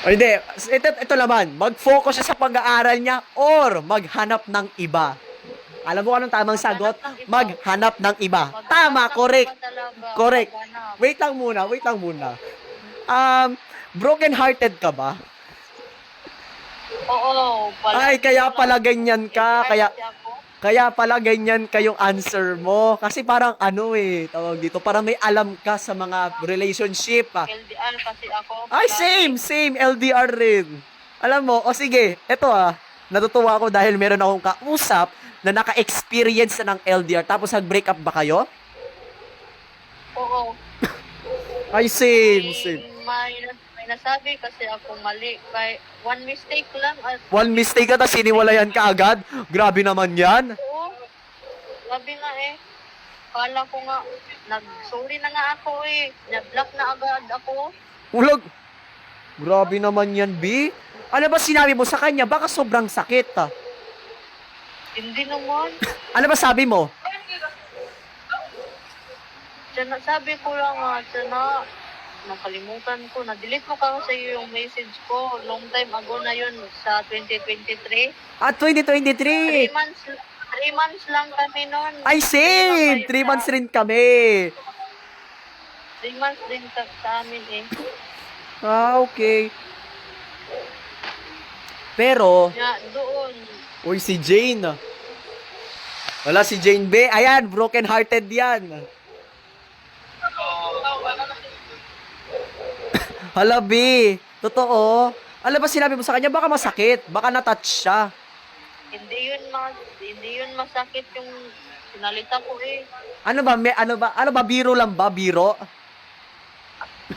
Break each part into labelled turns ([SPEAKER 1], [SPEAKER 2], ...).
[SPEAKER 1] O hindi, ito naman, mag-focus siya sa pag-aaral niya or maghanap ng iba. Alam mo anong tamang sagot?
[SPEAKER 2] Maghanap ng iba.
[SPEAKER 1] Maghanap ng iba. Tama,
[SPEAKER 2] Maghanap
[SPEAKER 1] correct.
[SPEAKER 2] iba talaga.
[SPEAKER 1] Correct.
[SPEAKER 2] Maghanap.
[SPEAKER 1] Wait lang muna. Broken-hearted ka ba?
[SPEAKER 2] Oo.
[SPEAKER 1] Ay, kaya pala ganyan ka.
[SPEAKER 2] LDR kasi ako.
[SPEAKER 1] Kaya pala ganyan kayong answer mo. Kasi parang ano tawag dito, parang may alam ka sa mga relationship
[SPEAKER 2] LDR kasi ako.
[SPEAKER 1] Ay,
[SPEAKER 2] Palagi.
[SPEAKER 1] same, LDR rin. Alam mo, o sige, eto natutuwa ako dahil meron akong kausap na naka-experience na ng LDR tapos nag-break up ba kayo?
[SPEAKER 2] Oo.
[SPEAKER 1] Ay, same.
[SPEAKER 2] May nasabi kasi ako mali. Kay one mistake lang. At
[SPEAKER 1] One mistake ka, tapos siniwalayan ka agad? Grabe naman yan.
[SPEAKER 2] oo. Sabi nga kala ko nga, nag-sorry na nga ako Na-block na agad ako.
[SPEAKER 1] Ulag. Grabe naman yan, B. Ano ba sinabi mo sa kanya? Baka sobrang sakit,
[SPEAKER 2] Hindi naman.
[SPEAKER 1] Ano ba sabi mo?
[SPEAKER 2] Sabi ko lang nga, nakalimutan ko. Na-delete mo ka sa iyo yung message ko. Long time ago na yun sa 2023.
[SPEAKER 1] At 2023.
[SPEAKER 2] 3 months lang kami noon.
[SPEAKER 1] Ay, same. 3 months rin kami.
[SPEAKER 2] 3 months din sa amin
[SPEAKER 1] Okay. Pero,
[SPEAKER 2] doon.
[SPEAKER 1] uy, si Jane. Wala si Jane B. Ayan, broken-hearted yan. Hala, B. Totoo. Alam ba sinabi mo sa kanya? Baka masakit. Baka na-touch siya.
[SPEAKER 2] Hindi yun masakit yung sinalita ko
[SPEAKER 1] Ano ba? Biro lang ba? Biro?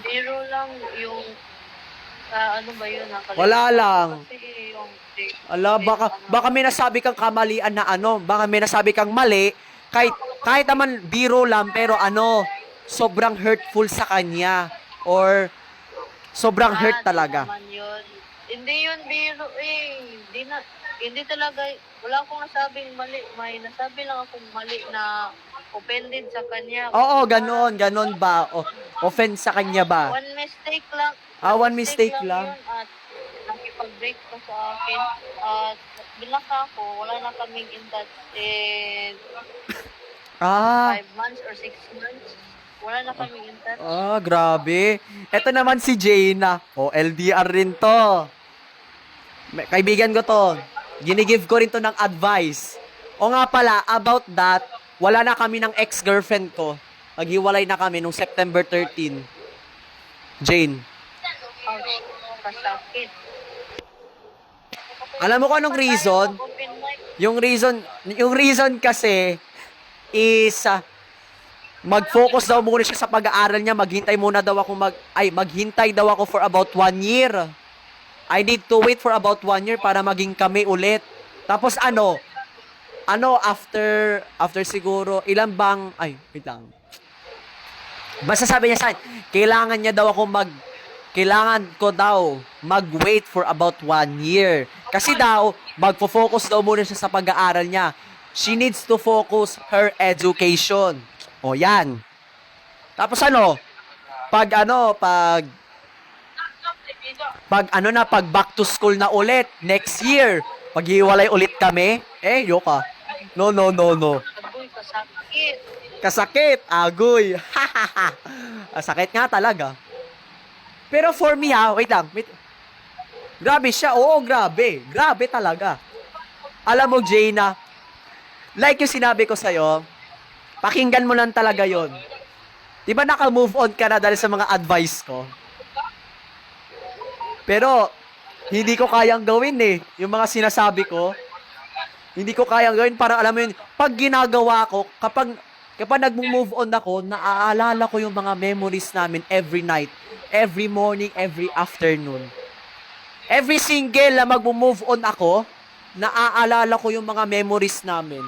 [SPEAKER 2] Biro lang yung ano ba yun?
[SPEAKER 1] Wala lang.
[SPEAKER 2] Kasi yung
[SPEAKER 1] Baka may nasabi kang kamalian na baka may nasabi kang mali, kahit naman biro lang, pero sobrang hurtful sa kanya, or sobrang hurt talaga.
[SPEAKER 2] Naman yun. Hindi yun biro hindi talaga, wala akong nasabing mali. May nasabi lang akong mali na offended sa kanya.
[SPEAKER 1] Oo, ganon ba? Offense sa kanya ba?
[SPEAKER 2] One mistake lang.
[SPEAKER 1] One mistake lang.
[SPEAKER 2] Yun, at nakipag-break ka sa akin. At binaka ako, wala na kaming in touch. 5 months or 6 months. Wala na kaming in touch.
[SPEAKER 1] Grabe. Ito naman si Jane LDR rin to. Kaibigan ko to. Ginigive ko rin to ng advice. O nga pala, about that, wala na kami ng ex-girlfriend ko. Naghiwalay na kami nung September 13. Jane.
[SPEAKER 2] Ouch. Kasakit.
[SPEAKER 1] Alam mo kung anong reason? Yung reason kasi is mag-focus daw muna siya sa pag-aaral niya. Maghintay daw ako for about 1 year. I need to wait for about 1 year para maging kami ulit. Tapos after siguro, wait lang. Basta sabi niya sa akin, kailangan ko daw mag-wait for about 1 year. Kasi daw, magfo-focus daw muna siya sa pag-aaral niya. She needs to focus her education. O yan. Tapos pag back to school na ulit, next year, paghiwalay ulit kami, yoka. No.
[SPEAKER 2] Agoy, kasakit.
[SPEAKER 1] Kasakit, agoy. Sakit nga talaga. Pero for me wait lang. Grabe siya, grabe. Grabe talaga. Alam mo, Jane, like yung sinabi ko sa'yo, pakinggan mo lang talaga yon. Diba naka-move on ka na dahil sa mga advice ko? Pero, hindi ko kayang gawin yung mga sinasabi ko. Hindi ko kayang gawin. Parang alam mo yun, pag ginagawa ko, kapag nag-move on ako, naaalala ko yung mga memories namin every night, every morning, every afternoon. Every single na mag-move on ako, naaalala ko yung mga memories namin.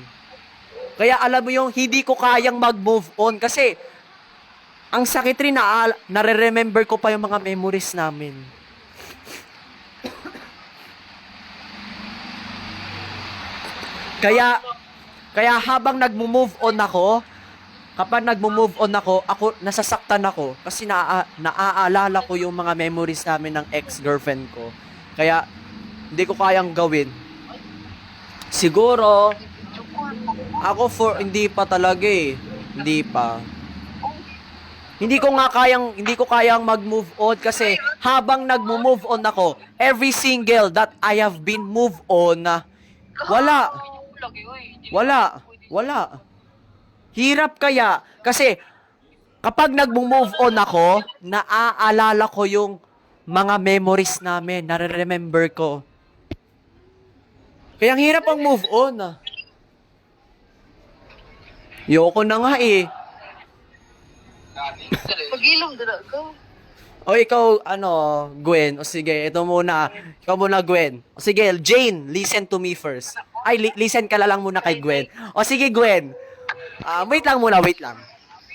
[SPEAKER 1] Kaya alam mo yung hindi ko kayang mag-move on kasi ang sakit rin nare-remember ko pa yung mga memories namin. Kaya habang nag-move on ako, kapag nagmo-move on ako nasasaktan ako kasi naaalala ko yung mga memories namin ng ex-girlfriend ko. Kaya hindi ko kayang gawin. Siguro ako hindi pa talaga eh. Hindi pa. Hindi ko kayang mag-move on kasi habang nagmo-move on ako, every single that I have been move on, wala. Hirap kaya kasi kapag nagmo-move on ako, naaalala ko yung mga memories namin, nare-remember ko. Kaya ang hirap ang move on. Yoko na nga eh.
[SPEAKER 2] Pag-ilom dala ko.
[SPEAKER 1] O ikaw, Gwen. O sige, ito muna. Ikaw muna, Gwen. O sige, Jane, listen to me first. Ay, listen ka lang muna kay Gwen. O sige, Gwen. Wait lang muna, wait lang.